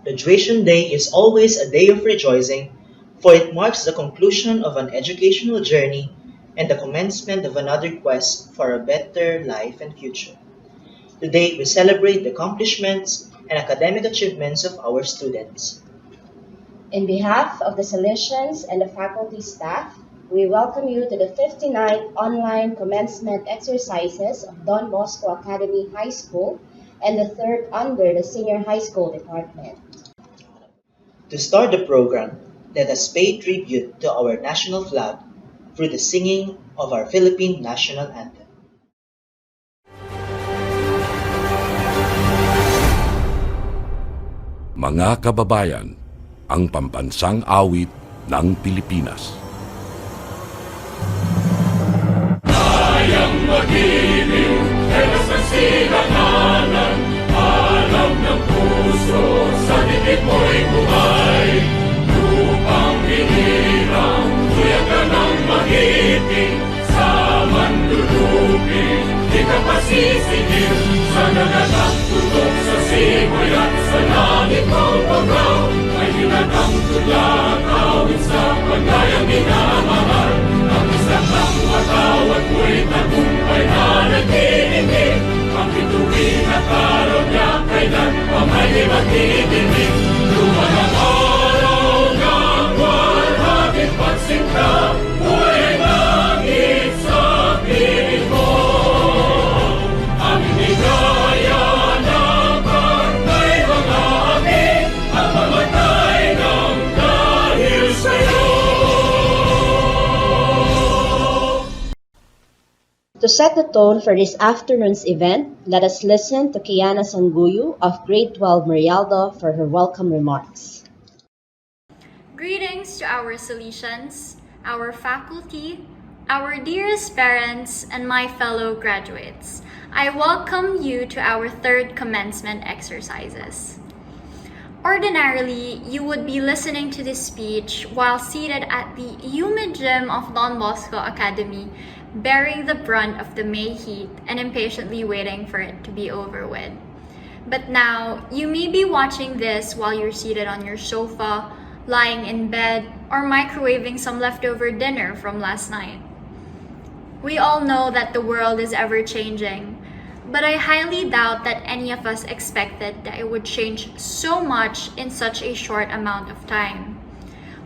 Graduation Day is always a day of rejoicing, for it marks the conclusion of an educational journey and the commencement of another quest for a better life and future. Today, we celebrate the accomplishments and academic achievements of our students. In behalf of the Salesians and the faculty staff, we welcome you to the 59th online commencement exercises of Don Bosco Academy High School and the third under the Senior High School Department. To start the program, let us pay tribute to our national flag through the singing of our Philippine national anthem. Mga kababayan, ang pambansang awit ng Pilipinas. Kayang magiliw, elas ng silanganan, alam ng puso, sa dibdib mo'y buhay. Lupang hinirang, tuyak ka ng magiting, sa manlulupin, di ka pasisingil, sa nagagang tutok sa simoy at sa langit mong pagaw, ay hinatang tulad, awit sa paglayang minamahal. Ang isang ng watawat mo'y tagumpay na nag-iinig, ang bituin at araw niya kailan pa may magdidinig. Luman ang araw ng walhaging pagsinta, buhay langit sa piling mo. Aming ligaya ng pagkay mga amin, at mamatay ng dahil sa'yo. To set the tone for this afternoon's event, let us listen to Kiana Sanguyu of Grade 12 Merialdo for her welcome remarks. Greetings to our Salesians, our faculty, our dearest parents, and my fellow graduates. I welcome you to our third commencement exercises. Ordinarily, you would be listening to this speech while seated at the humid gym of Don Bosco Academy, bearing the brunt of the May heat and impatiently waiting for it to be over with. But now, you may be watching this while you're seated on your sofa, lying in bed, or microwaving some leftover dinner from last night. We all know that the world is ever changing, but I highly doubt that any of us expected that it would change so much in such a short amount of time.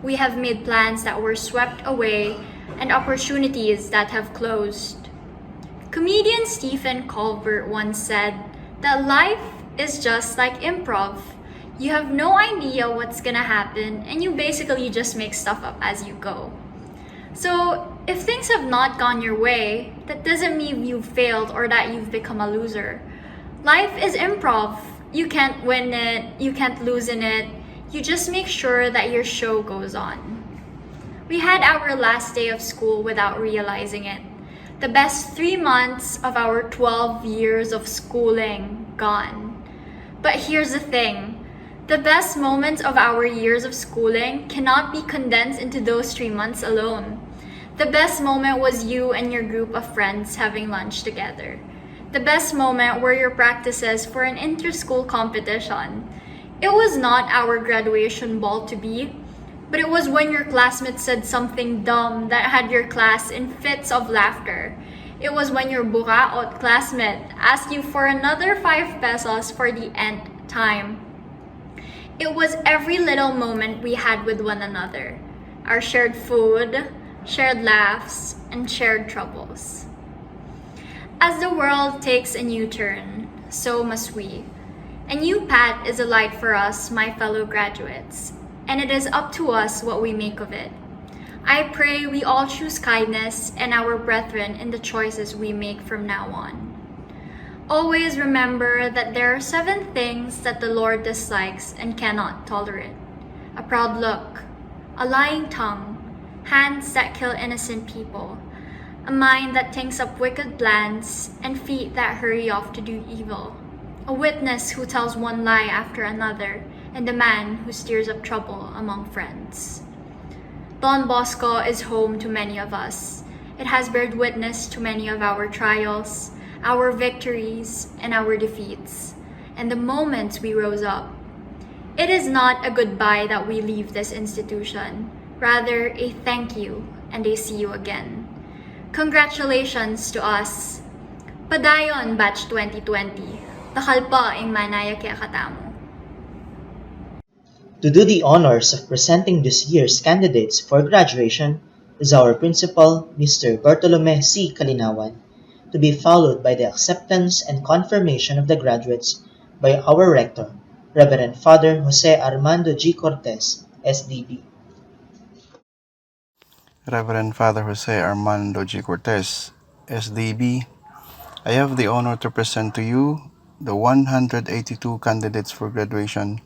We have made plans that were swept away and opportunities that have closed. Comedian Stephen Colbert once said that life is just like improv. You have no idea what's gonna happen and you basically just make stuff up as you go. So if things have not gone your way, that doesn't mean you've failed or that you've become a loser. Life is improv. You can't win it, you can't lose in it. You just make sure that your show goes on. We had our last day of school without realizing it. The best 3 months of our 12 years of schooling gone. But here's the thing. The best moments of our years of schooling cannot be condensed into those 3 months alone. The best moment was you and your group of friends having lunch together. The best moment were your practices for an inter-school competition. It was not our graduation ball to be, but it was when your classmates said something dumb that had your class in fits of laughter. It was when your buraot classmate asked you for another 5 pesos for the nth time. It was every little moment we had with one another. Our shared food, shared laughs, and shared troubles. As the world takes a new turn, so must we. A new path is a light for us, my fellow graduates, and it is up to us what we make of it. I pray we all choose kindness and our brethren in the choices we make from now on. Always remember that there are 7 things that the Lord dislikes and cannot tolerate: a proud look, a lying tongue, hands that kill innocent people, a mind that thinks up wicked plans, and feet that hurry off to do evil, a witness who tells one lie after another, and a man who stirs up trouble among friends. Don Bosco is home to many of us. It has bared witness to many of our trials, our victories, and our defeats, and the moments we rose up. It is not a goodbye that we leave this institution, rather a thank you and a see you again. Congratulations to us. Padayon Batch 2020, takal pa ing manaya kaya katamo. To do the honors of presenting this year's candidates for graduation is our principal, Mr. Bartolome C. Kalinawan, to be followed by the acceptance and confirmation of the graduates by our rector, Reverend Father Jose Armando G. Cortez, SDB. Reverend Father Jose Armando G. Cortez, SDB, I have the honor to present to you the 182 candidates for graduation,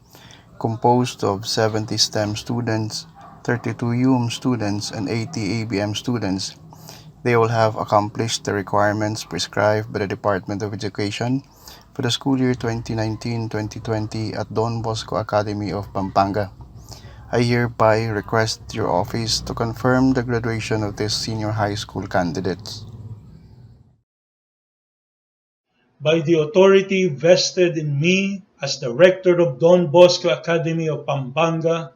composed of 70 STEM students, 32 UM students, and 80 ABM students. They will have accomplished the requirements prescribed by the Department of Education for the school year 2019-2020 at Don Bosco Academy of Pampanga. I hereby request your office to confirm the graduation of these senior high school candidates. By the authority vested in me as the rector of Don Bosco Academy of Pampanga,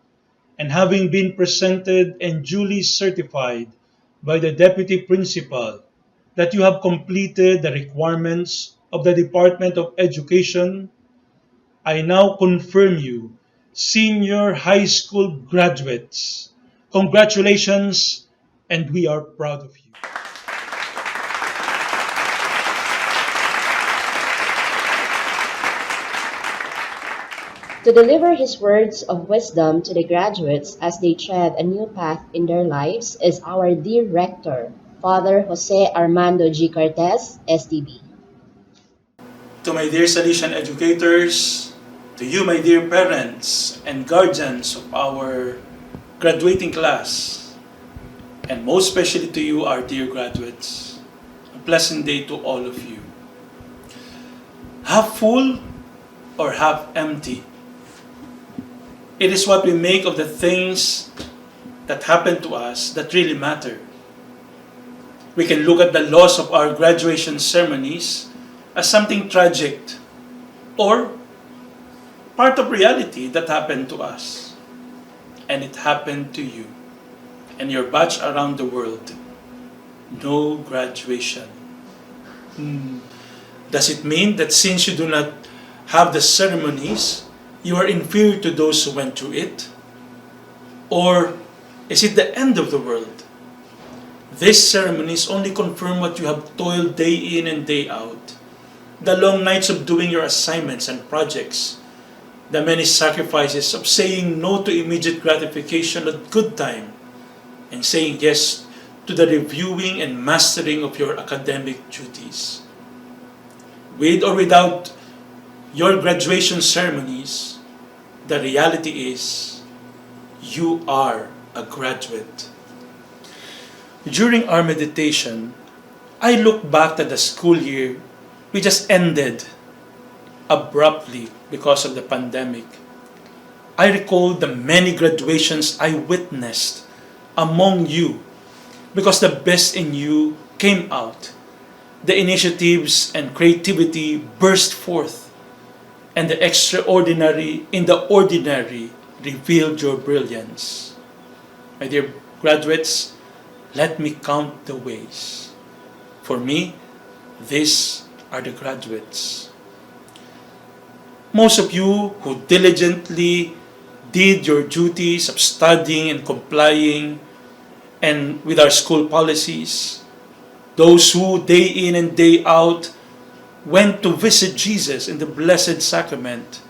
and having been presented and duly certified by the deputy principal that you have completed the requirements of the Department of Education, I now confirm you senior high school graduates. Congratulations, and we are proud of you. To deliver his words of wisdom to the graduates as they tread a new path in their lives is our dear rector, Father Jose Armando G. Cortez, SDB. To my dear Salesian educators, to you, my dear parents and guardians of our graduating class, and most especially to you, our dear graduates, a pleasant day to all of you. Half full or half empty? It is what we make of the things that happen to us that really matter. We can look at the loss of our graduation ceremonies as something tragic or part of reality that happened to us. And it happened to you and your batch around the world. No graduation. Does it mean that since you do not have the ceremonies, you are inferior to those who went through it? Or is it the end of the world? These ceremonies only confirm what you have toiled day in and day out. The long nights of doing your assignments and projects. The many sacrifices of saying no to immediate gratification at good time and saying yes to the reviewing and mastering of your academic duties. With or without your graduation ceremonies, the reality is you are a graduate. During our meditation, I look back at the school year we just ended abruptly because of the pandemic. I recall the many graduations I witnessed among you because the best in you came out. The initiatives and creativity burst forth, and the extraordinary in the ordinary revealed your brilliance. My dear graduates, let me count the ways. For me, these are the graduates. Most of you who diligently did your duties of studying and complying and with our school policies, those who day in and day out went to visit Jesus in the Blessed Sacrament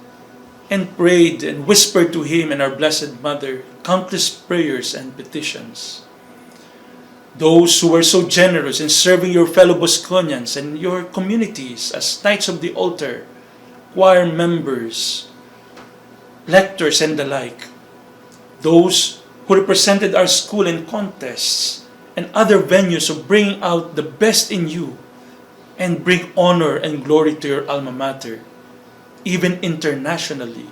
and prayed and whispered to Him and our Blessed Mother countless prayers and petitions. Those who were so generous in serving your fellow Bosconians and your communities as Knights of the Altar, choir members, lectors, and the like. Those who represented our school in contests and other venues of bringing out the best in you and bring honor and glory to your alma mater, even internationally.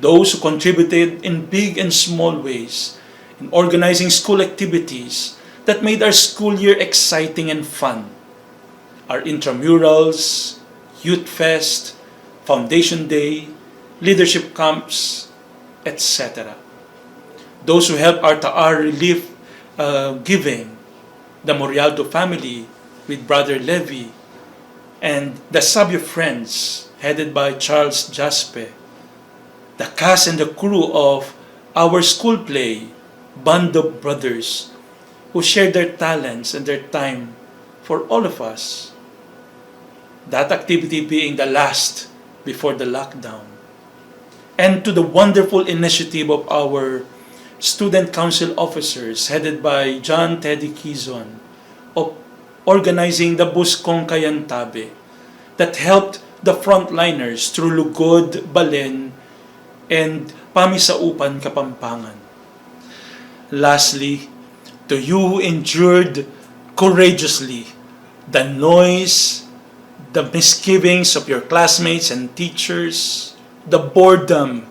Those who contributed in big and small ways in organizing school activities that made our school year exciting and fun. Our intramurals, Youth Fest, Foundation Day, leadership camps, etc. Those who help our relief giving, the Morialdo family with Brother Levy, and the Sabio Friends headed by Charles Jaspe, the cast and the crew of our school play, Band of Brothers, who shared their talents and their time for all of us. That activity being the last before the lockdown. And to the wonderful initiative of our student council officers headed by John Teddy Quizon of organizing the Buskong Kayantabe that helped the frontliners through Lugod, Balen, and Pamisaupan, Kapampangan. Lastly, to you who endured courageously the noise, the misgivings of your classmates and teachers, the boredom,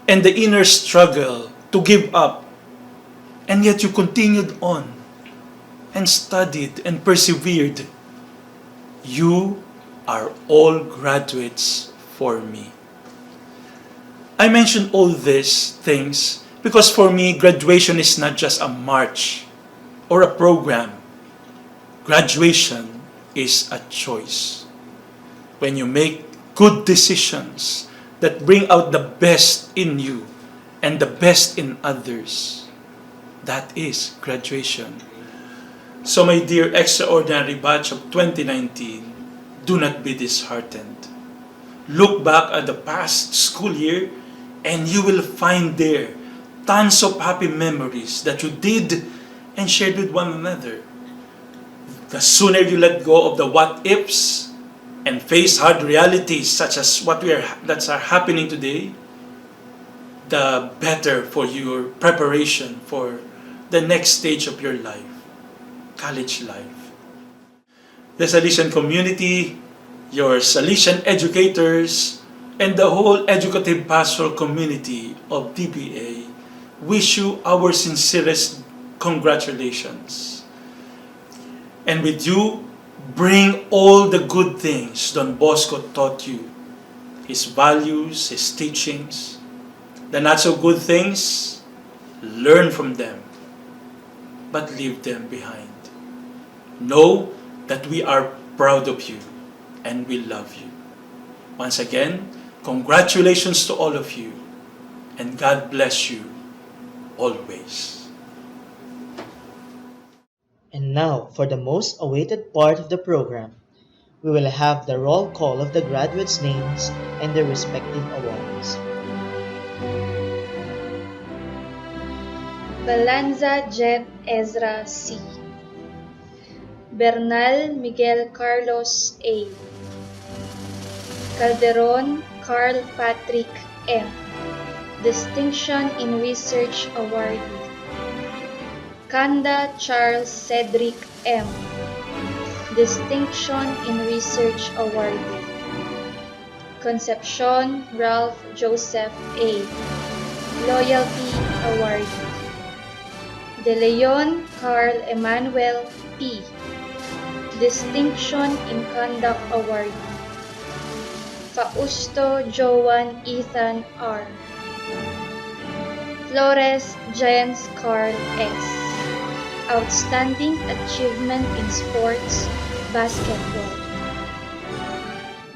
and the inner struggle to give up, and yet you continued on and studied and persevered. You are all graduates for me. I mention all these things because for me, graduation is not just a march or a program. Graduation is a choice. When you make good decisions that bring out the best in you and the best in others, that is graduation. So my dear extraordinary batch of 2019, do not be disheartened. Look back at the past school year and you will find there tons of happy memories that you did and shared with one another. The sooner you let go of the what ifs and face hard realities such as that are happening today, the better for your preparation for the next stage of your life, college life. The Salesian community, your Salesian educators, and the whole educative pastoral community of DBA wish you our sincerest congratulations. And with you, bring all the good things Don Bosco taught you, his values, his teachings. The not so good things, learn from them, but leave them behind. Know that we are proud of you and we love you. Once again, congratulations to all of you, and God bless you always. And now, for the most awaited part of the program, we will have the roll call of the graduates' names and their respective awards. Balanza Jet Ezra C. Bernal Miguel Carlos A. Calderon Carl Patrick M. Distinction in Research Awardee. Kanda Charles Cedric M. Distinction in Research Awardee. Concepcion Ralph Joseph A. Loyalty Awardee. De Leon Carl Emmanuel P. Distinction in Conduct Awardee. Fausto Joan Ethan R. Flores Jens Carl S. Outstanding Achievement in Sports Basketball.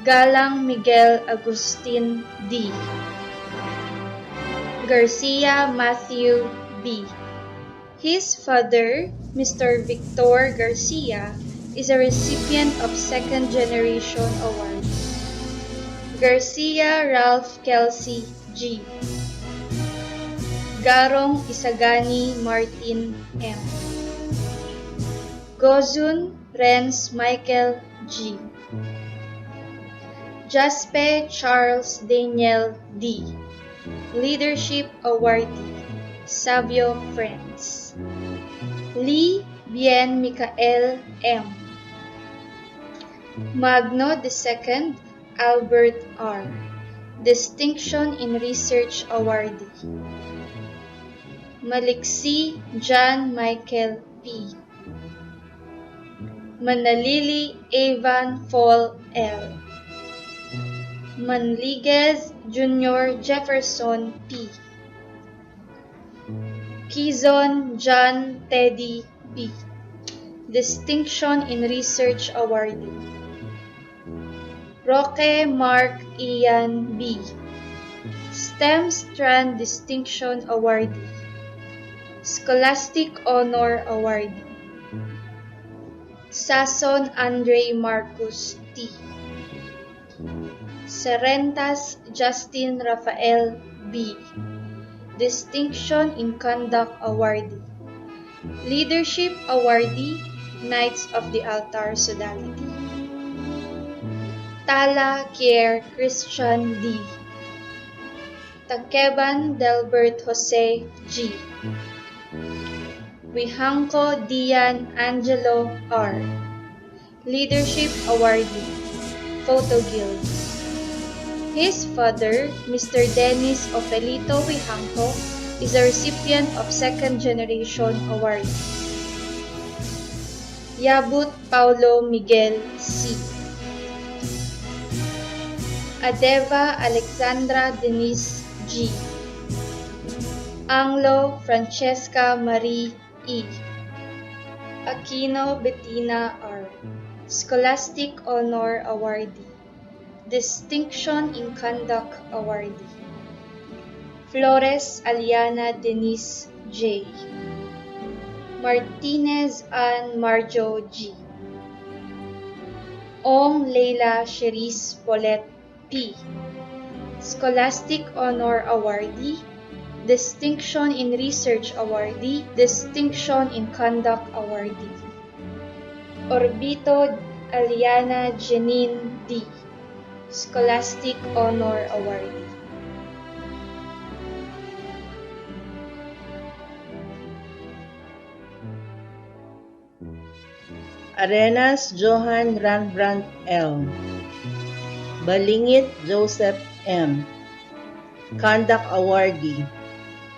Galang Miguel Agustin D. Garcia Matthew B. His father, Mr. Victor Garcia, is a recipient of Second Generation Award. Garcia Ralph Kelsey G. Garong Isagani Martin M. Gozun Renz Michael G. Jaspe Charles Daniel D. Leadership Awardee, Savio Friends. Lee Bien Michael M. Magno II Albert R. Distinction in Research Awardee. Maliksi John Michael P. Manalili Evan Fall L. Manliguez Jr. Jefferson P. Quezon John Teddy B. Distinction in Research Awardee. Roque Mark Ian B. STEM Strand Distinction Awardee. Scholastic Honor Awardee. Sason Andre Marcus T. Serentas Justin Rafael B. Distinction in Conduct Awardee. Leadership Awardee, Knights of the Altar Sodality. Tala Kier Christian D. Takeban Delbert Jose G. Wihanko Dian Angelo R. Leadership Awardee, Photo Guild. His father, Mr. Dennis Ofelito Wihanko, is a recipient of Second Generation Award. Yabut Paulo Miguel C. Adeva Alexandra Denise G. Anglo Francesca Marie E. Aquino Bettina R. Scholastic Honor Awardee. Distinction in Conduct Awardee. Flores Aliana Denise J. Martinez Ann Marjo G. Ong Leila Cherise Paulette P. Scholastic Honor Awardee. Distinction in Research Awardee. Distinction in Conduct Awardee. Orbito Aliana Janine D. Scholastic Honor Awardee. Arenas Johan Rembrandt L. Balingit Joseph M. Conduct Awardee.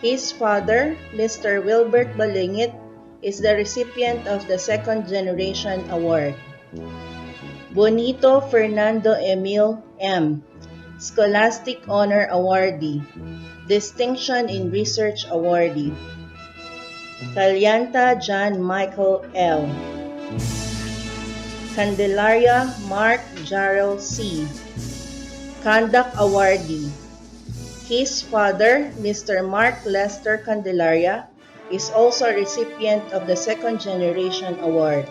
His father, Mr. Wilbert Balingit, is the recipient of the Second Generation Award. Bonito Fernando Emil M. Scholastic Honor Awardee. Distinction in Research Awardee. Calianta John Michael L. Candelaria Mark Jarrell C. Conduct Awardee. His father, Mr. Mark Lester Candelaria, is also a recipient of the Second Generation Award.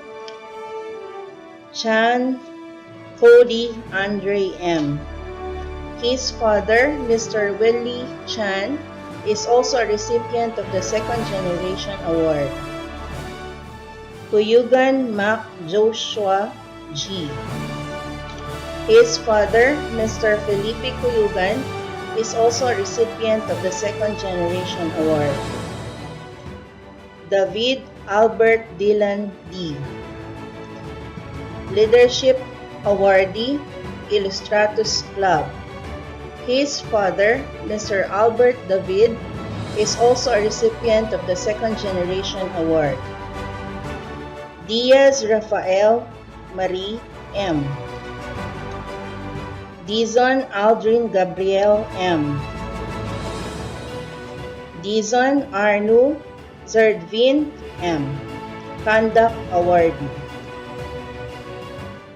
Chan Cody Andre M. His father, Mr. Willie Chan, is also a recipient of the Second Generation Award. Kuyugan Mac Joshua G. His father, Mr. Felipe Kuyugan, is also a recipient of the Second Generation Award. David Albert Dylan D. Leadership Awardee, Illustratus Club. His father, Mr. Albert David, is also a recipient of the Second Generation Award. Diaz Rafael Marie M. Dizon Aldrin Gabriel M. Dizon Arnu Zerdvin M. Conduct Awardee.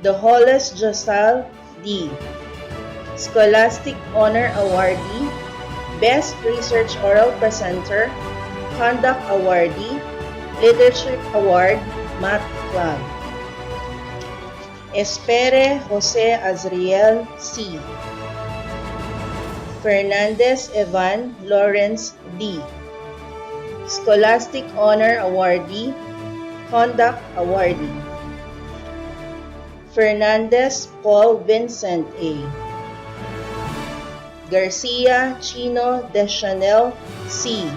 The Hollis Josal D. Scholastic Honor Awardee, Best Research Oral Presenter, Conduct Awardee, Leadership Award, Math Club. Espere Jose Azriel C. Fernandez Evan Lawrence D. Scholastic Honor Awardee, Conduct Awardee. Fernandez Paul Vincent A. Garcia Chino Deschanel C.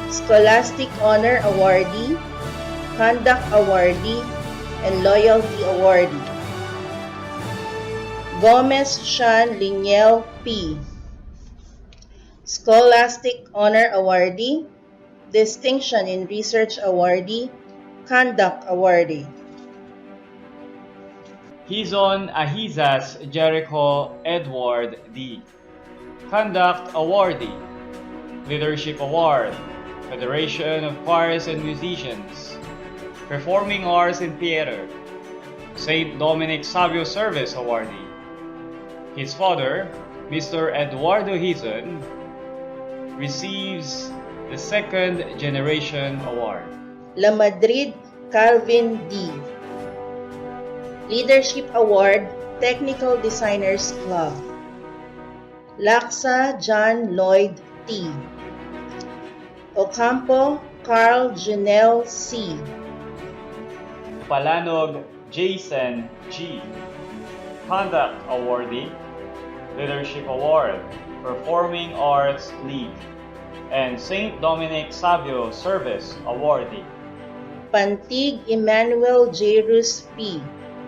Scholastic Honor Awardee, Conduct Awardee, and Loyalty Awardee. Gomez Sean Liniel P. Scholastic Honor Awardee, Distinction in Research Awardee, Conduct Awardee. Hizon Ahizas Jericho Edward D. Conduct Awardee, Leadership Award, Federation of Choirs and Musicians, Performing Arts in Theater, St. Dominic Savio Service Awardee. His father, Mr. Eduardo Hizon, receives the Second Generation Award. La Madrid Calvin D. Leadership Award, Technical Designers Club. Laksa John Lloyd T. Ocampo Carl Janelle C. Palanog Jason G. Conduct Awardee, Leadership Award, Performing Arts League, and St. Dominic Savio Service Awardee. Pantig Emmanuel Jairus P.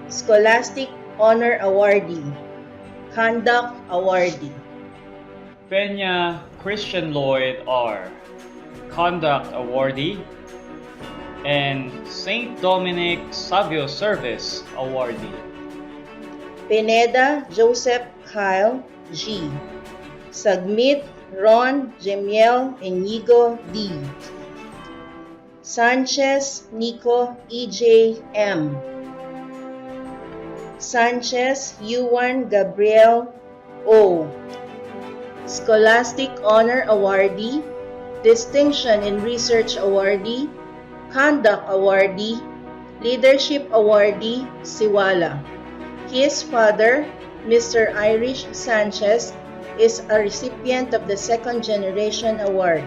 Scholastic Honor Awardee, Conduct Awardee. Peña Christian Lloyd R. Conduct Awardee, and St. Dominic Savio Service Awardee. Pineda Joseph Kyle G. Sagmit Ron Jemiel Inigo D. Sanchez Nico EJ M. Sanchez Yuan Gabriel O. Scholastic Honor Awardee, Distinction in Research Awardee, Conduct Awardee, Leadership Awardee, Siwala. His father, Mr. Irish Sanchez, is a recipient of the Second Generation Award.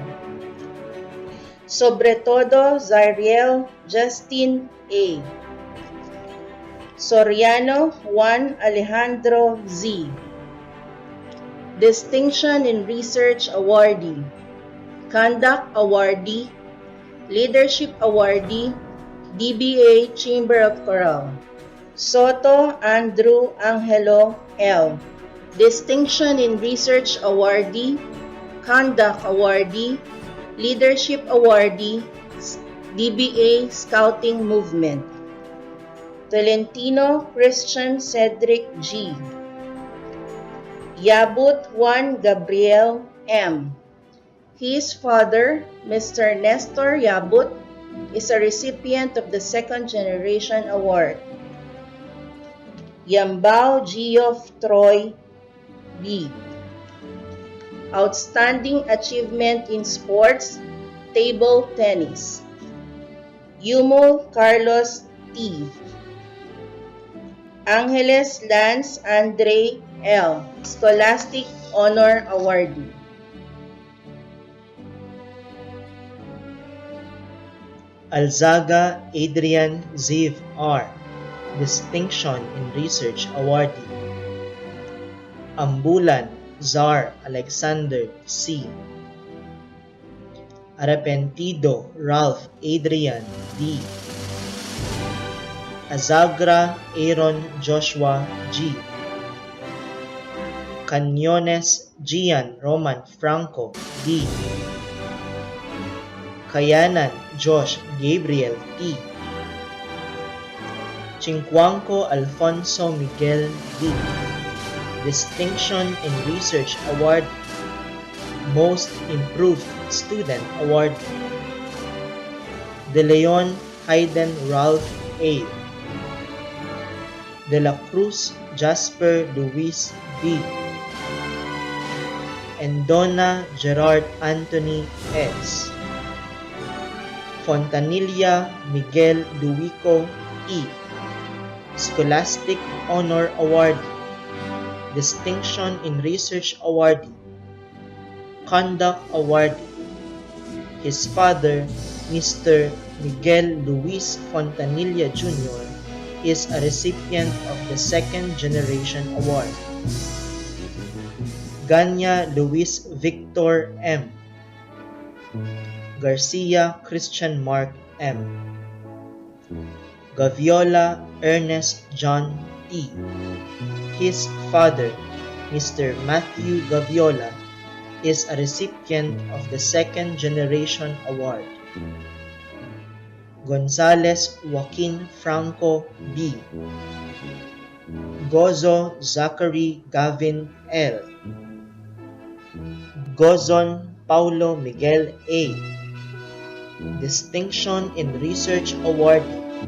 Sobretodo Zariel Justin A. Soriano Juan Alejandro Z. Distinction in Research Awardee, Conduct Awardee, Leadership Awardee, DBA Chamber of Chorale. Soto Andrew Angelo L. Distinction in Research Awardee, Conduct Awardee, Leadership Awardee, DBA Scouting Movement. Tolentino Christian Cedric G. Yabut Juan Gabriel M. His father, Mr. Nestor Yabut, is a recipient of the Second Generation Award. Yambao Geoff Troy B. Outstanding Achievement in Sports, Table Tennis. Yumul Carlos T. Angeles Lance Andre L. Scholastic Honor Awardee. Alzaga Adrian Ziv R. Distinction in Research Awardee. Ambulan Zar Alexander C. Arrepentido Ralph Adrian D. Azagra Aaron Joshua G. Canyones Gian Roman Franco D. Kayanan Josh Gabriel T. Chinquanco Alfonso Miguel D. Distinction in Research Award, Most Improved Student Award. De Leon Hayden Ralph A. De la Cruz Jasper Luis D. Endona Gerard Anthony S. Fontanilla Miguel Luico E. Scholastic Honor Award, Distinction in Research Award, Conduct Award. His father, Mr. Miguel Luis Fontanilla Jr., is a recipient of the Second Generation Award. Ganya Luis Victor M. Garcia Christian Mark M. Gaviola Ernest John T. His father, Mr. Matthew Gaviola, is a recipient of the Second Generation Award. Gonzales Joaquin Franco B. Gozo Zachary Gavin L. Gozon Paulo Miguel A. Distinction in Research Awardee,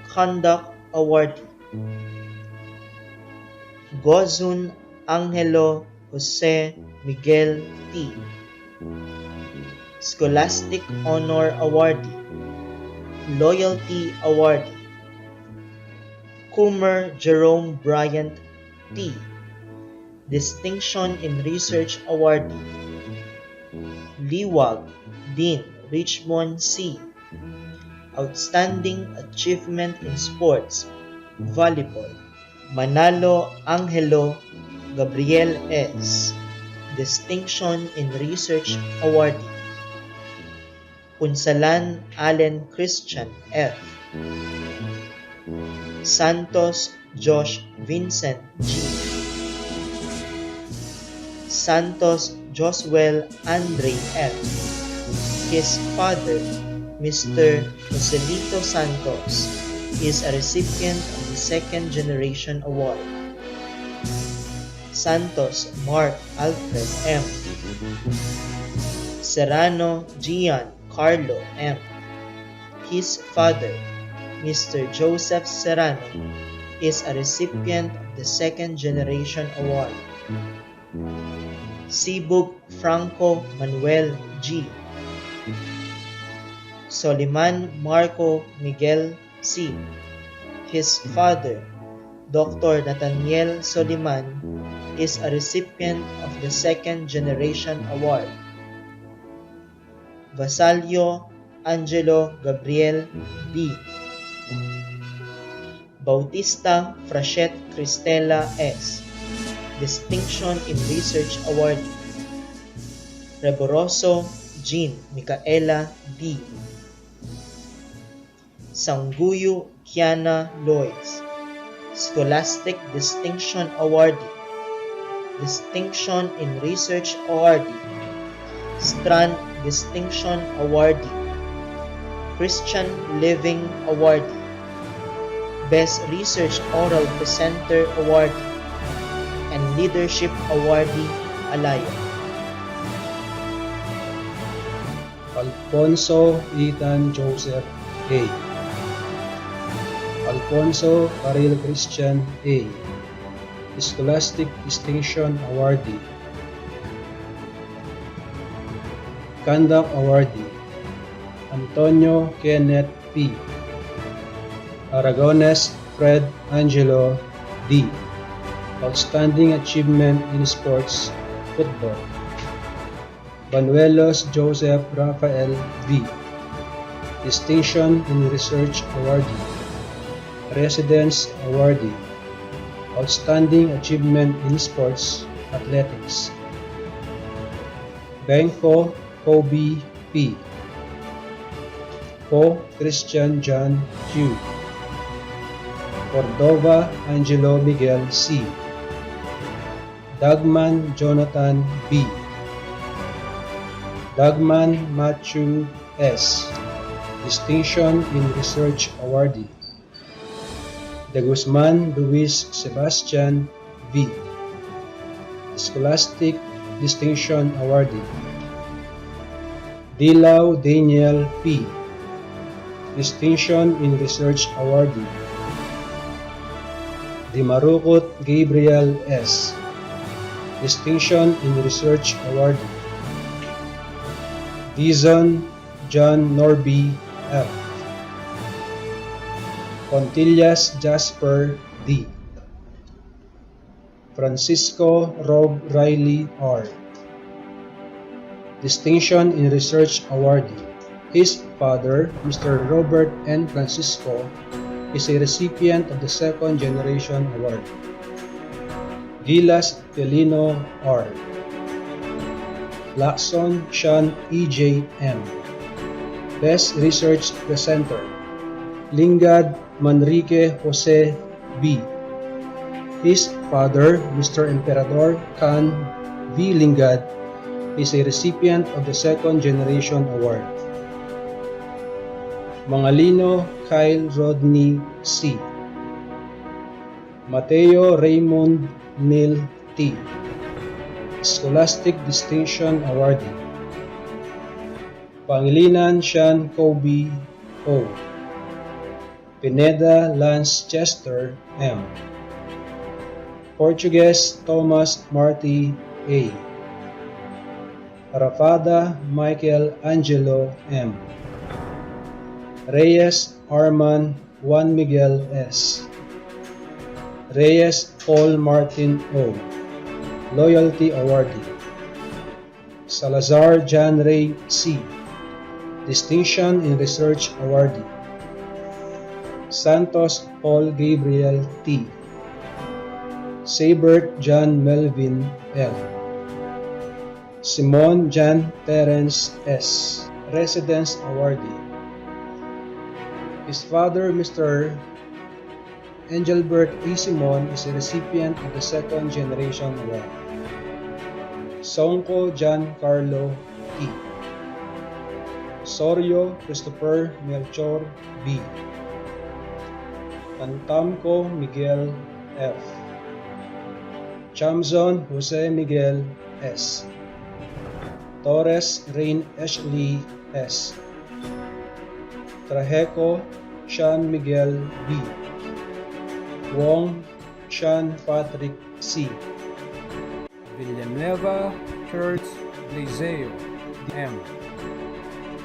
Conduct Awardee. Gozun Angelo Jose Miguel T. Scholastic Honor Awardee, Loyalty Awardee. Coomer Jerome Bryant T. Distinction in Research Awardee. Liwag Dean Richmond C. Outstanding Achievement in Sports, Volleyball. Manalo Angelo Gabriel S. Distinction in Research Awardee. Punsalan Allen Christian F. Santos Josh Vincent G. Santos Joswell Andre F. His father, Mr. Joselito Santos, is a recipient of the Second Generation Award. Santos Mark Alfred M. Serrano Gian Carlo M. His father, Mr. Joseph Serrano, is a recipient of the Second Generation Award. Sibug Franco Manuel G. Soliman Marco Miguel C. His father, Dr. Nathaniel Soliman, is a recipient of the Second Generation Award. Vasalio Angelo Gabriel D. Bautista Frachette Cristela S. Distinction in Research Award. Reboroso Jean Micaela D. Sanguyo Kiana Lois. Scholastic Distinction Awardee. Distinction in Research Awardee. Strand Distinction Awardee. Christian Living Awardee. Best Research Oral Presenter Awardee and Leadership Awardee Alaya. Alfonso Ethan Joseph A. Alfonso Caril Christian A. Scholastic Distinction Awardee. Conduct Awardee. Antonio Kenneth P. Aragones Fred Angelo D. Outstanding Achievement in Sports, Football. Banuelos Joseph Rafael V. Distinction in Research Awardee. Residence Awardee. Outstanding Achievement in Sports, Athletics. Benko Kobe P. Po Christian John Q. Cordova Angelo Miguel C. Dagman Jonathan B. Dagman Matthew S. Distinction in Research Awardee. De Guzman Luis Sebastian V. Scholastic Distinction Awardee. Dilaw Daniel P. Distinction in Research Awardee. Dimarukot Gabriel S. Distinction in Research Awardee. Dizon John Norby F. Contillas Jasper D. Francisco Rob Riley R. Distinction in Research Awardee. His father, Mr. Robert N. Francisco, is a recipient of the Second Generation Award. Gilas Pelino R. Lacson Sean E.J. M. Best Research Presenter. Lingad Manrique Jose B. His father, Mr. Emperador Khan V. Lingad, is a recipient of the Second Generation Award. Mangalino Kyle Rodney C. Mateo Raymond Neal T. Scholastic Distinction Awardee. Pangilinan Sean Kobe O. Pineda Lance Chester M. Portuguese Thomas Marty A. Rafada Michael Angelo M. Reyes Arman Juan Miguel S. Reyes Paul Martin O. Loyalty Awardee. Salazar John Ray C. Distinction in Research Awardee. Santos Paul Gabriel T. Sabert John Melvin L. Simon John Terence S. Residence Awardee. His father, Mr. Engelbert E. Simon, is a recipient of the Second Generation Award. Songko John Carlo T. Sorio Christopher Melchor B. Antamco Miguel F. Chamzon Jose Miguel S. Torres Rain Ashley S. Trajeco Sean Miguel B. Wong Sean Patrick C. Villanueva Church Blaseo M.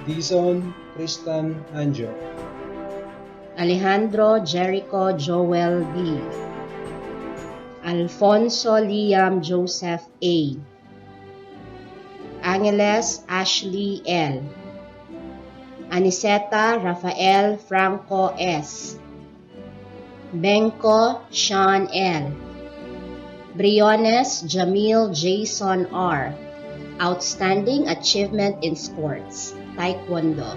Dizon Tristan Anjo. Alejandro Jericho Joel B. Alfonso Liam Joseph A. Angeles Ashley L. Aniseta Rafael Franco S. Benko Sean L. Briones Jamil Jason R. Outstanding Achievement in Sports, Taekwondo.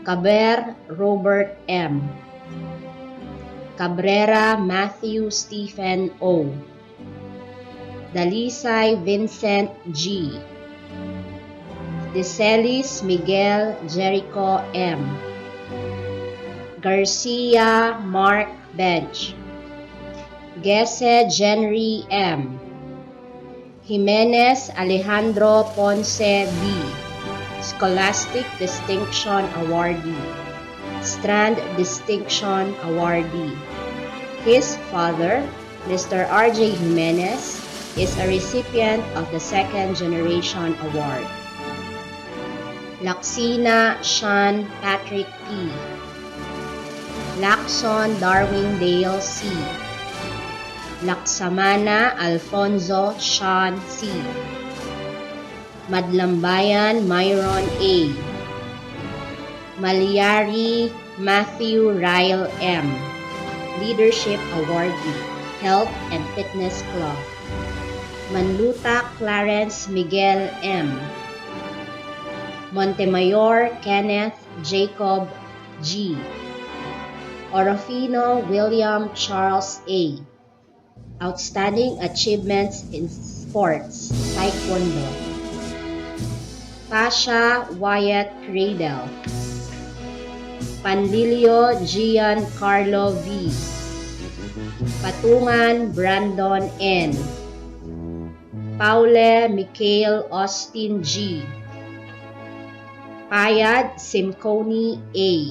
Caber Robert M. Cabrera Matthew Stephen O. Dalisay Vincent G. Deselis Miguel Jericho M. Garcia Mark Bench. Gese Jenry M. Jimenez Alejandro Ponce B. Scholastic Distinction Awardee. Strand Distinction Awardee. His father, Mr. R.J. Jimenez, is a recipient of the Second Generation Award. Laksina Sean Patrick P. Lacson Darwin Dale C. Laksamana Alfonso Sean C. Madlambayan Myron A. Malyari Matthew Ryle M. Leadership Awardee, Health and Fitness Club. Manluta Clarence Miguel M. Montemayor Kenneth Jacob G. Orofino William Charles A. Outstanding Achievements in Sports, Taekwondo. Pasha Wyatt Cradle. Panlilio Gian Carlo V. Patungan Brandon N. Paule Mikhail Austin G. Payad Simconi A.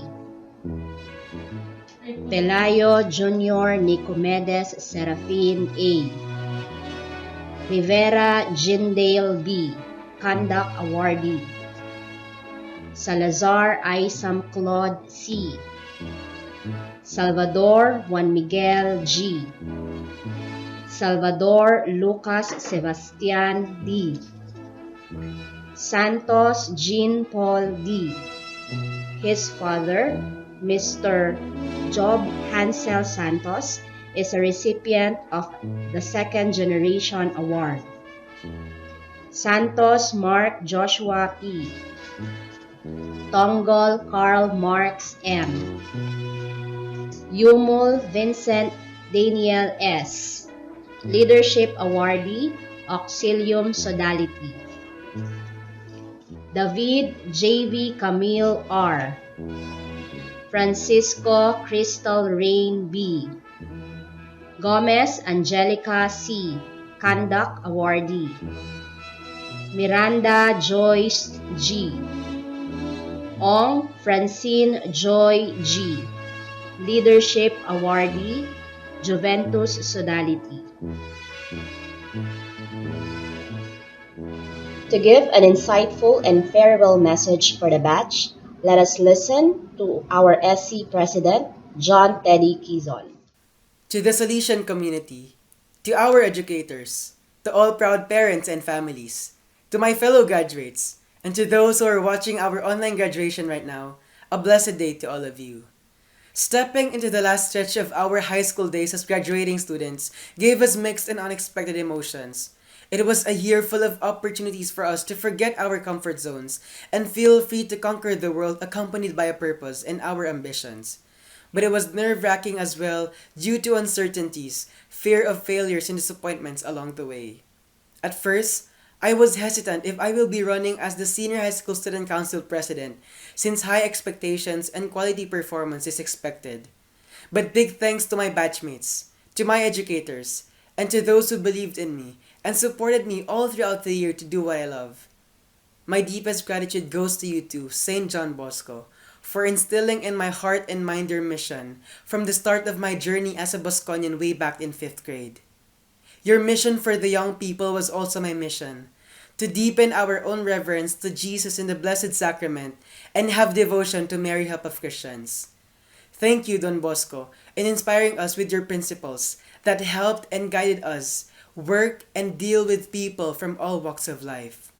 Pelayo Jr. Nicomedes Serafin A. Rivera Jindale B. Conduct Awardee. Salazar Isam Claude C. Salvador Juan Miguel G. Salvador Lucas Sebastian D. Santos Jean Paul D. His father, Mr. Job Hansel Santos, is a recipient of the Second Generation Award. Santos Mark Joshua P. Tongol Carl Marx M. Yumul Vincent Daniel S. Leadership Awardee, Auxilium Sodality. David J.V. Camille R. Francisco Crystal Rain B. Gomez Angelica C., Conduct Awardee. Miranda Joyce G. Ong Francine Joy G., Leadership Awardee, Juventus Sodality. To give an insightful and farewell message for the batch, let us listen to our SC President, John Teddy Quizon. To the Salesian community, to our educators, to all proud parents and families, to my fellow graduates, and to those who are watching our online graduation right now, a blessed day to all of you. Stepping into the last stretch of our high school days as graduating students gave us mixed and unexpected emotions. It was a year full of opportunities for us to forget our comfort zones and feel free to conquer the world accompanied by a purpose and our ambitions. But it was nerve-wracking as well due to uncertainties, fear of failures and disappointments along the way. At first, I was hesitant if I will be running as the Senior High School Student Council President since high expectations and quality performance is expected. But big thanks to my batchmates, to my educators, and to those who believed in me and supported me all throughout the year to do what I love. My deepest gratitude goes to you too, St. John Bosco, for instilling in my heart and mind your mission from the start of my journey as a Bosconian way back in 5th grade. Your mission for the young people was also my mission, to deepen our own reverence to Jesus in the Blessed Sacrament and have devotion to Mary Help of Christians. Thank you, Don Bosco, in inspiring us with your principles that helped and guided us work and deal with people from all walks of life.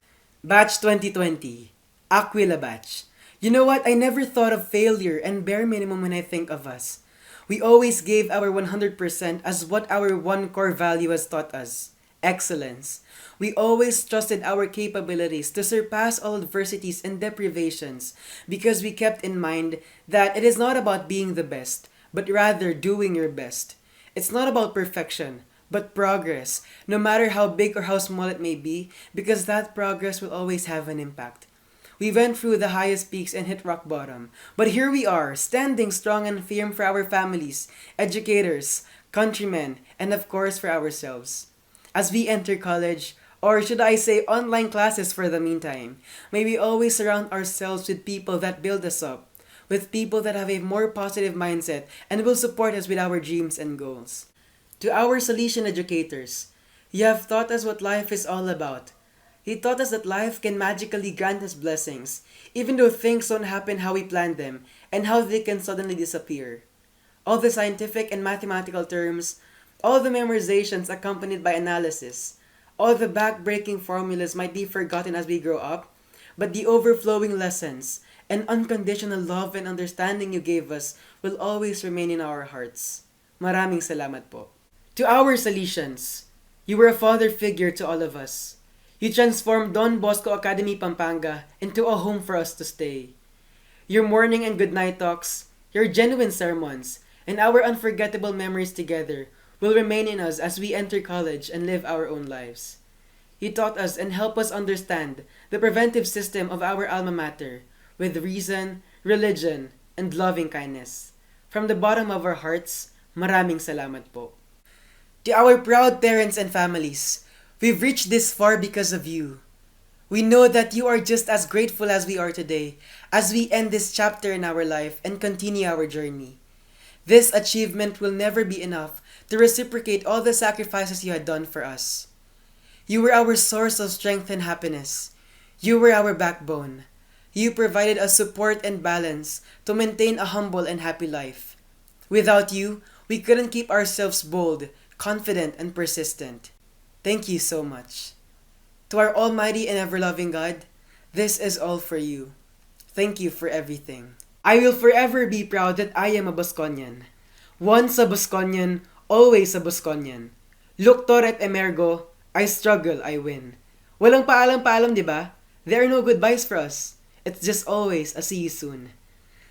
Batch 2020, Aquila Batch. You know what? I never thought of failure and bare minimum when I think of us. We always gave our 100% as what our one core value has taught us, excellence. We always trusted our capabilities to surpass all adversities and deprivations because we kept in mind that it is not about being the best, but rather doing your best. It's not about perfection, but progress, no matter how big or how small it may be, because that progress will always have an impact. We went through the highest peaks and hit rock bottom. But here we are, standing strong and firm for our families, educators, countrymen, and of course for ourselves. As we enter college, or should I say online classes for the meantime, may we always surround ourselves with people that build us up, with people that have a more positive mindset and will support us with our dreams and goals. To our Salesian educators, you have taught us what life is all about. He taught us that life can magically grant us blessings, even though things don't happen how we planned them, and how they can suddenly disappear. All the scientific and mathematical terms, all the memorizations accompanied by analysis, all the back-breaking formulas might be forgotten as we grow up, but the overflowing lessons and unconditional love and understanding you gave us will always remain in our hearts. Maraming salamat po. To our Salesians, you were a father figure to all of us. You transformed Don Bosco Academy Pampanga into a home for us to stay. Your morning and goodnight talks, your genuine sermons, and our unforgettable memories together will remain in us as we enter college and live our own lives. You taught us and helped us understand the preventive system of our alma mater with reason, religion, and loving kindness. From the bottom of our hearts, maraming salamat po. To our proud parents and families, we've reached this far because of you. We know that you are just as grateful as we are today as we end this chapter in our life and continue our journey. This achievement will never be enough to reciprocate all the sacrifices you had done for us. You were our source of strength and happiness. You were our backbone. You provided us support and balance to maintain a humble and happy life. Without you, we couldn't keep ourselves bold, confident, and persistent. Thank you so much. To our almighty and ever-loving God, this is all for you. Thank you for everything. I will forever be proud that I am a Bosconian. Once a Bosconian, always a Bosconian. Luctor et emergo, I struggle, I win. Walang paalam-paalam, di ba? There are no goodbyes for us. It's just always a see you soon.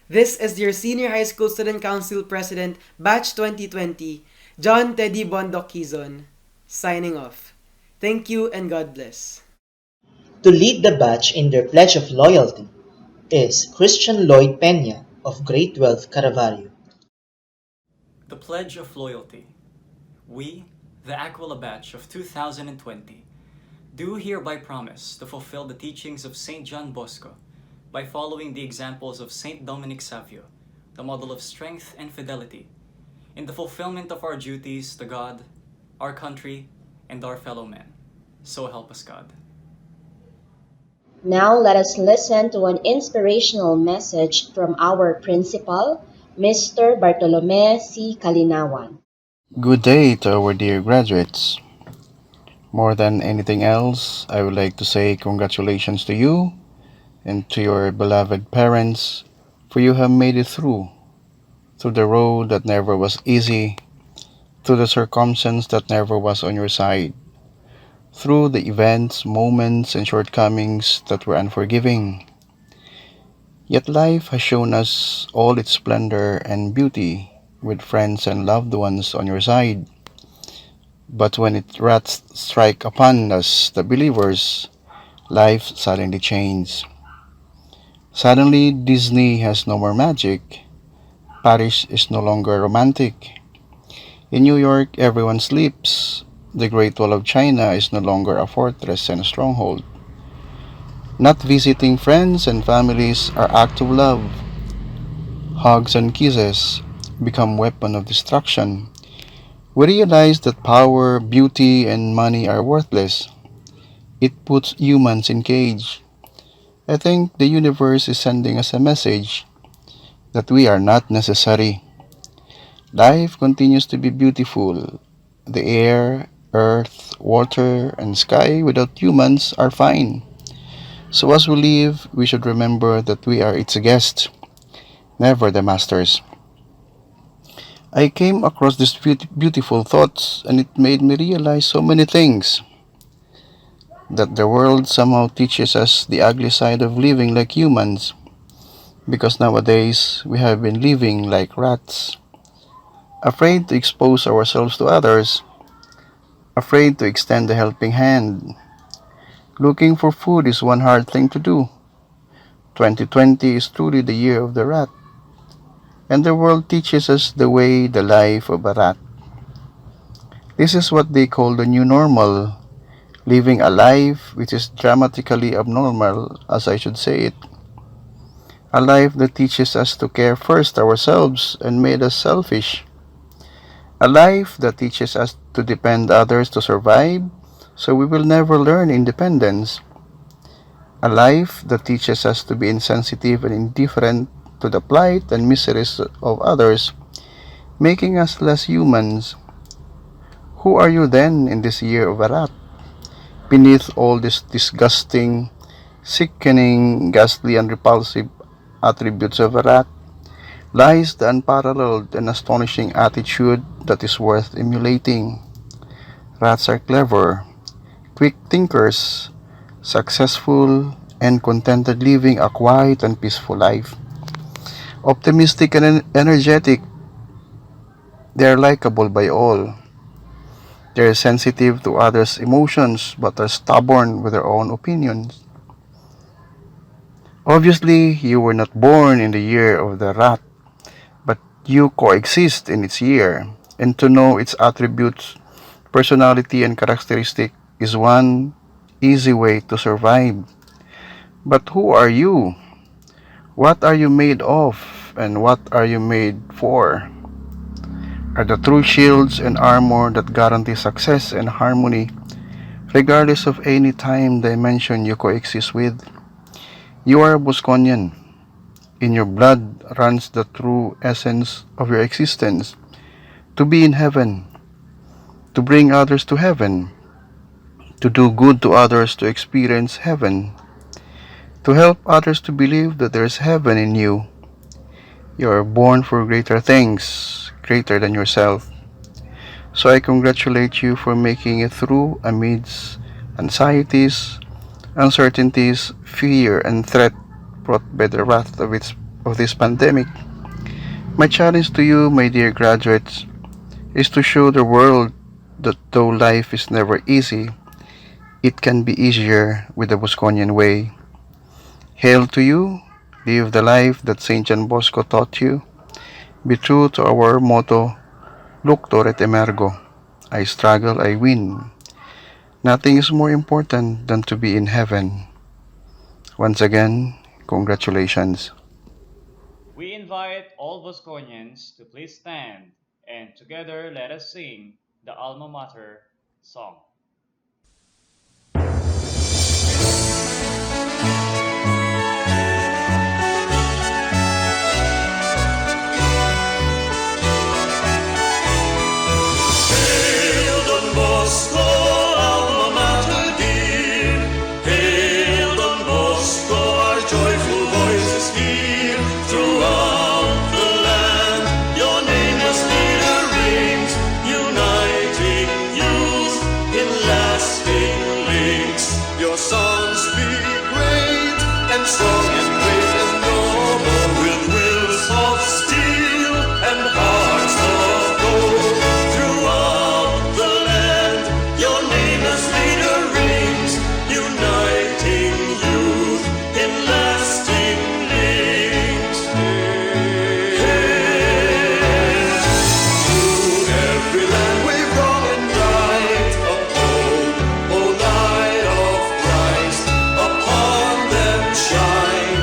This is your Senior High School Student Council President, Batch 2020, John Teddy Bondoc Quizon, signing off. Thank you and God bless. To lead the batch in their pledge of loyalty is Christian Lloyd Peña of Great Wealth Caravaggio. The Pledge of Loyalty. We, the Aquila batch of 2020, do hereby promise to fulfill the teachings of St. John Bosco by following the examples of St. Dominic Savio, the model of strength and fidelity, in the fulfillment of our duties to God, our country, and our fellow men. So help us God. Now let us listen to an inspirational message from our principal, Mr. Bartolome C. Kalinawan. Good day to our dear graduates. More than anything else, I would like to say congratulations to you and to your beloved parents, for you have made it through the road that never was easy, through the circumstance that never was on your side, through the events, moments, and shortcomings that were unforgiving. Yet life has shown us all its splendor and beauty with friends and loved ones on your side. But when it wraths strike upon us, the believers, life suddenly changes. Suddenly, Disney has no more magic. Paris is no longer romantic. In New York, everyone sleeps. The Great Wall of China is no longer a fortress and a stronghold. Not visiting friends and families are acts of love. Hugs and kisses become weapon of destruction. We realize that power, beauty, and money are worthless. It puts humans in cage. I think the universe is sending us a message that we are not necessary. Life continues to be beautiful. The air, earth, water, and sky without humans are fine. So as we live, we should remember that we are its guests, never the masters. I came across these beautiful thoughts and it made me realize so many things. That the world somehow teaches us the ugly side of living like humans, because nowadays we have been living like rats, afraid to expose ourselves to others, afraid to extend a helping hand. Looking for food is one hard thing to do. 2020 is truly the year of the rat, and the world teaches us the life of a rat. This is what they call the new normal, living a life which is dramatically abnormal, as I should say it. A life that teaches us to care first ourselves and made us selfish. A life that teaches us to depend others to survive, so we will never learn independence. A life that teaches us to be insensitive and indifferent to the plight and miseries of others, making us less humans. Who are you then in this year of a rat? Beneath all these disgusting, sickening, ghastly, and repulsive attributes of a rat lies the unparalleled and astonishing attitude that is worth emulating. Rats are clever, quick thinkers, successful, and contented, living a quiet and peaceful life. Optimistic and energetic, they are likable by all. They are sensitive to others' emotions but are stubborn with their own opinions. Obviously, you were not born in the year of the rat, but you coexist in its year, and to know its attributes, personality, and characteristic is one easy way to survive. But who are you? What are you made of, and what are you made for? Are the true shields and armor that guarantee success and harmony, regardless of any time dimension you coexist with. You are a Bosconian. In your blood runs the true essence of your existence, to be in heaven, to bring others to heaven, to do good to others to experience heaven, to help others to believe that there is heaven in you. You are born for greater things, greater than yourself. So I congratulate you for making it through amidst anxieties, uncertainties, fear, and threat brought by the wrath of this pandemic. My challenge to you, my dear graduates, is to show the world that though life is never easy, it can be easier with the Bosconian way. Hail to you, live the life that St. John Bosco taught you. Be true to our motto, Luctor et Emergo. I struggle, I win. Nothing is more important than to be in heaven. Once again, congratulations. We invite all Bosconians to please stand and together let us sing the Alma Mater song. Hail Don Bosco, alma mater dear. Hail Don Bosco, our joyful voices hear. Throughout the land, your name as leader rings, uniting youth in lasting links. Your sons be great and strong and brave and noble, with wills of steel and hearts of gold. Throughout the land, your name as leader rings, uniting youth in lasting links. Hail to every land we've wrong and right, uphold, O light of Christ, upon them shine.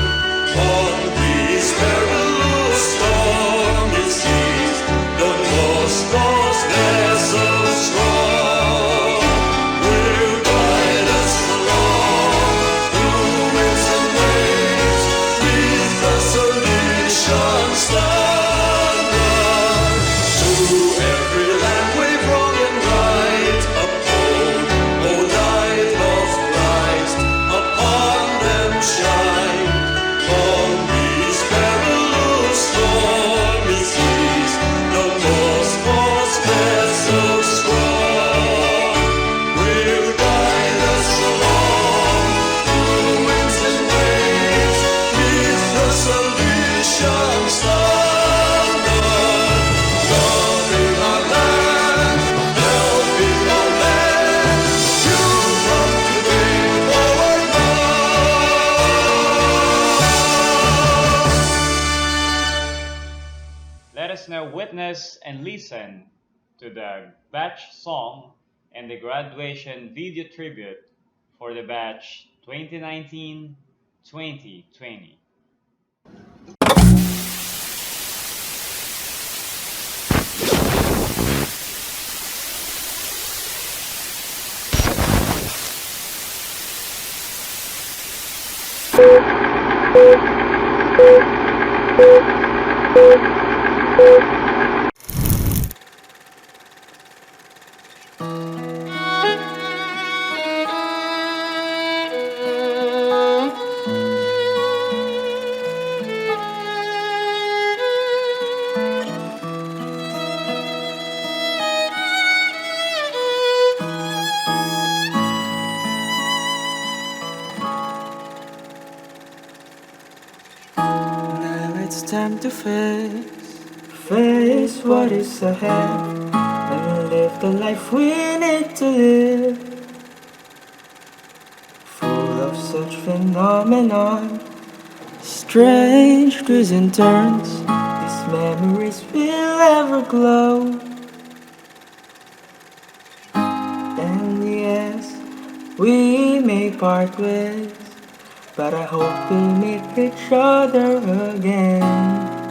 On these perilous stormy seas, Don Bosco's vessel strong will guide us along through winds and waves, beneath the Salesian standard. To every land we've wrong and right, uphold, O light of Christ, upon them shine. On these perilous stormy seas, Don Bosco's vessel strong will guide us along through winds and waves, beneath the Salesian standard. Loving our land, helping our land, you come to bring forward Let us now witness and listen to the batch song and the graduation video tribute for the batch 2019-2020. Now it's time to face what is ahead, and live the life we need to live. Full of such phenomenon, strange twists and turns, these memories will ever glow. And yes, we may part ways, but I hope we'll meet each other again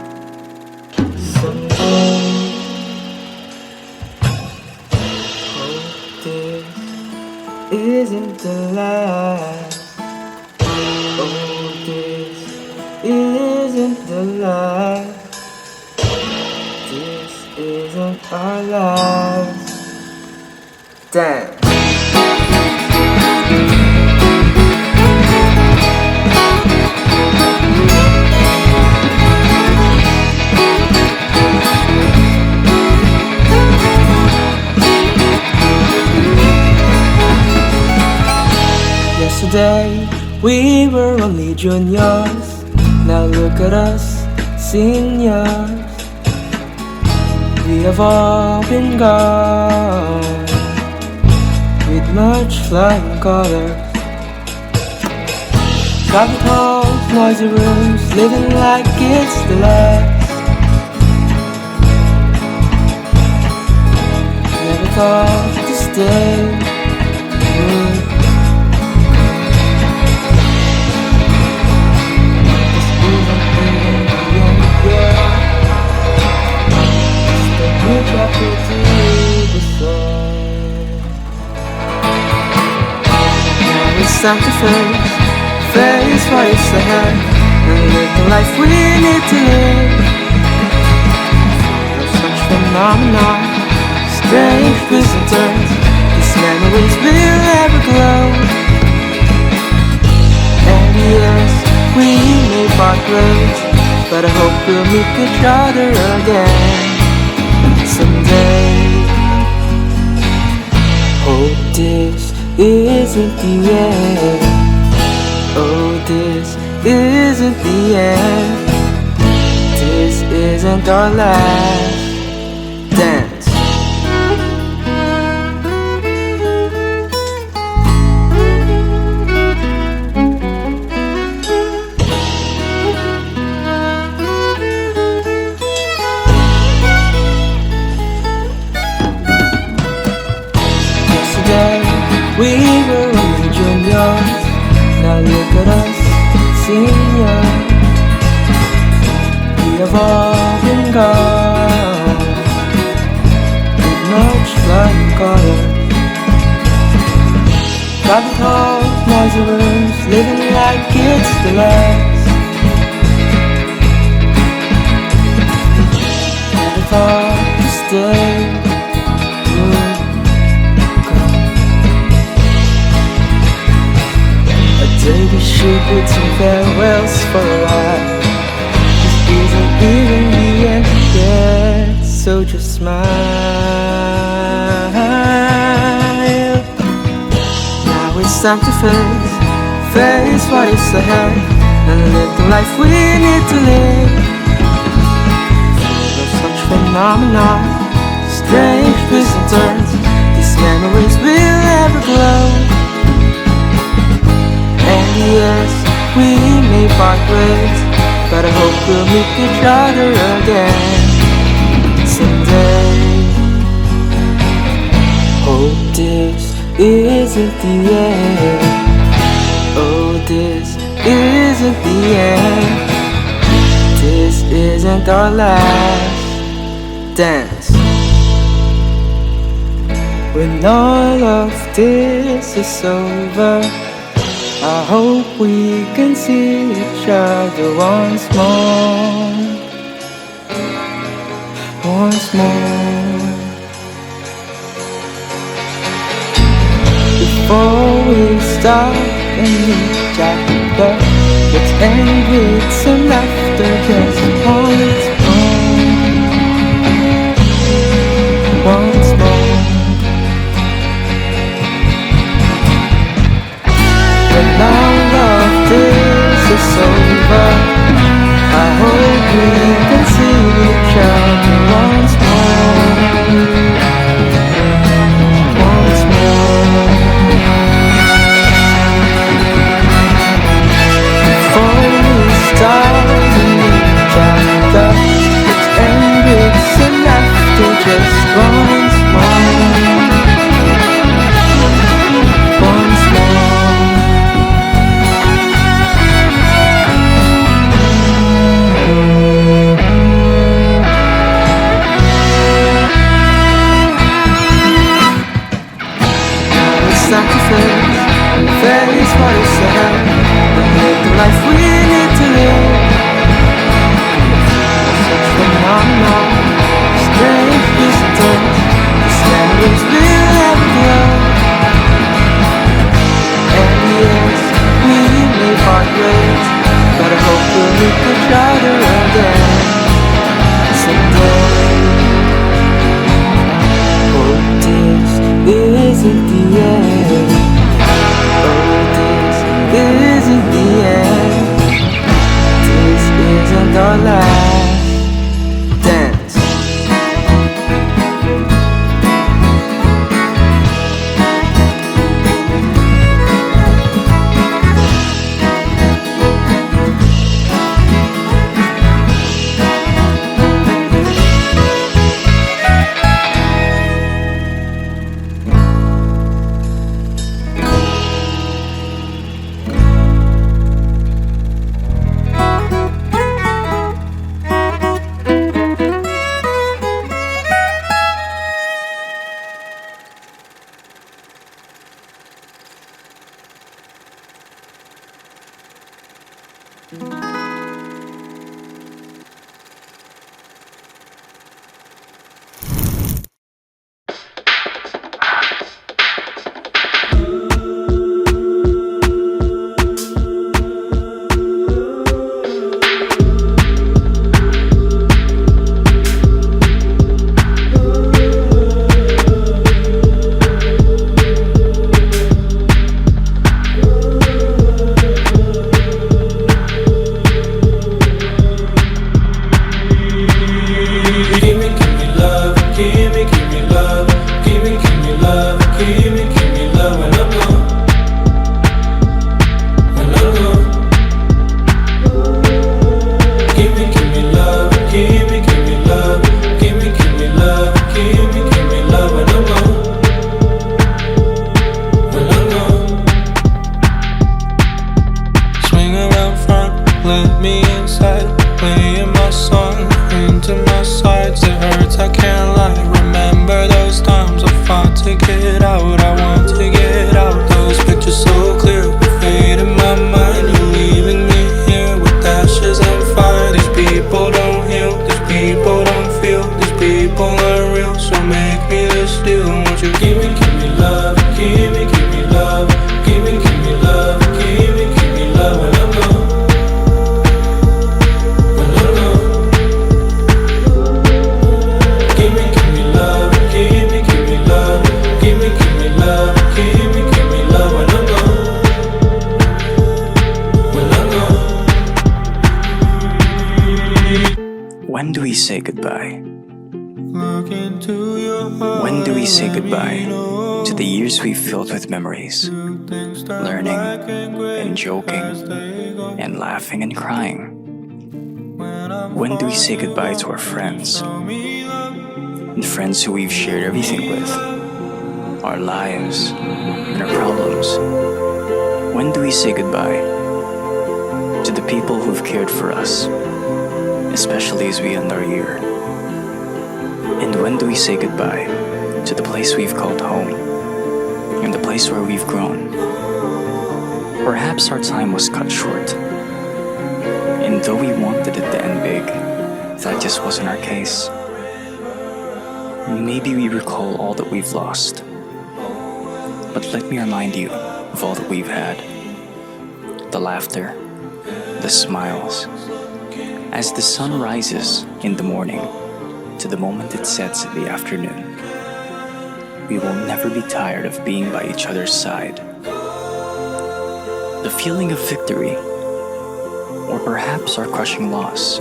someday. Hope this isn't the last. Oh, this isn't the last. This isn't our last dance. Yesterday we were only juniors, now look at us, seniors. We have all been gone, with much flying colors. Crowded halls, noisy rooms, living like it's the last. Never thought to stay would this isn't even the end, girl. It's the new chapter to the sun. Now it's time to face what is ahead, and live the life we need to live. There's such phenomenon, strange twists and turns. These memories will ever glow. And yes, we may part ways, but I hope we'll meet each other again someday. Hope this isn't the end. Oh, this isn't the end. This isn't our last dance. Yesterday we were only juniors. Now look at us, seniors. We have all been gone, with much like color. Private halls, noisy rooms, living like it's the last. Never thought to stay would come. A day we should bid some farewells for a while. This isn't even the end yet, so just smile. Now it's time to face what is ahead, and live the life we need to live. There's such phenomenon, strange twists and turns. These memories will ever glow. And yes, we may part ways, but I hope we'll meet each other again someday. Hope this isn't the end. Oh, this isn't the end. This isn't our last dance. When all of this is over, I hope we can see each other once more. Once more. Before we stop and each other, let's end with some laughter just once more. Once more. When all of this is over, I hope we can see each other once more. Once more. Before we start to each other, let's end with some laughter just once more. Once more. Time to face what is ahead, and live the life we need to live. Such phenomenon, strange twists and turns. These memories will ever glow. And yes, we may part ways, but I hope we'll meet each other again someday. Hope this isn't the end. Oh, this isn't the end. This isn't our last dance. Swing around front, let me inside. Playing my song into my sides. It hurts, I can't lie. Remember those times I fought to get out. I want to get out. Those pictures so clear, fade in my mind. You're leaving me here with ashes and fire. These people don't heal, these people don't feel, these people are real. So make me this deal. Won't you give me love, give me love, give me love, give me love when I'm gone. When I'm gone. Give me love, give me love, give me love, give me love when I'm gone. When I'm gone. When do we say goodbye? Look into your eyes. When do we say goodbye to the years we filled with memories, learning and joking and laughing and crying? When do we say goodbye to our friends, the friends who we've shared everything with, our lives and our problems? When do we say goodbye to the people who've cared for us, especially as we end our year? And when do we say goodbye to the place we've called home and the place where we've grown? Perhaps our time was cut short, and though we wanted it to end big, that just wasn't our case. Maybe we recall all that we've lost, but let me remind you of all that we've had. The laughter, the smiles. As the sun rises in the morning to the moment it sets in the afternoon, we will never be tired of being by each other's side. The feeling of victory, or perhaps our crushing loss.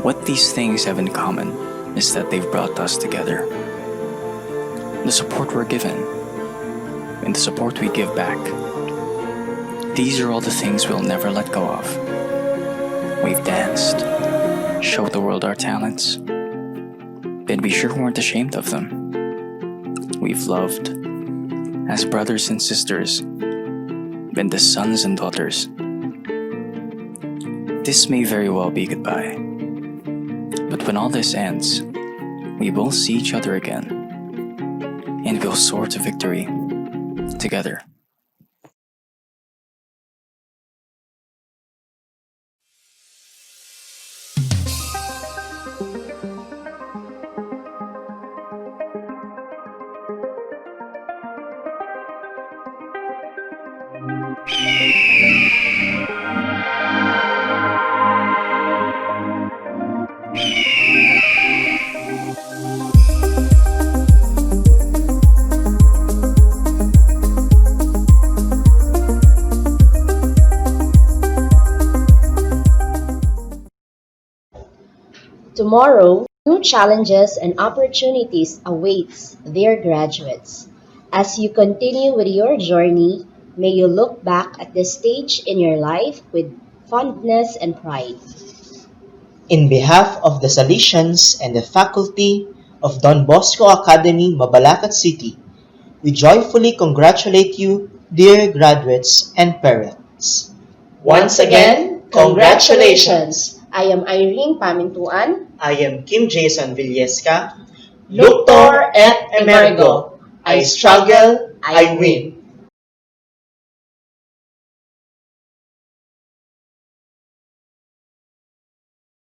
What these things have in common is that they've brought us together. The support we're given, and the support we give back. These are all the things we'll never let go of. We've danced, showed the world our talents, and we sure weren't ashamed of them. We've loved, as brothers and sisters, been the sons and daughters. This may very well be goodbye, but when all this ends, we will see each other again, and we'll soar to victory together. Tomorrow, new challenges and opportunities awaits dear graduates. As you continue with your journey, may you look back at this stage in your life with fondness and pride. In behalf of the Salesians and the faculty of Don Bosco Academy, Mabalacat City, we joyfully congratulate you, dear graduates and parents. Once again, congratulations! I am Irene Pamintuan. I am Kim Jason Villesca. Luctor et Emergo. I struggle, I win.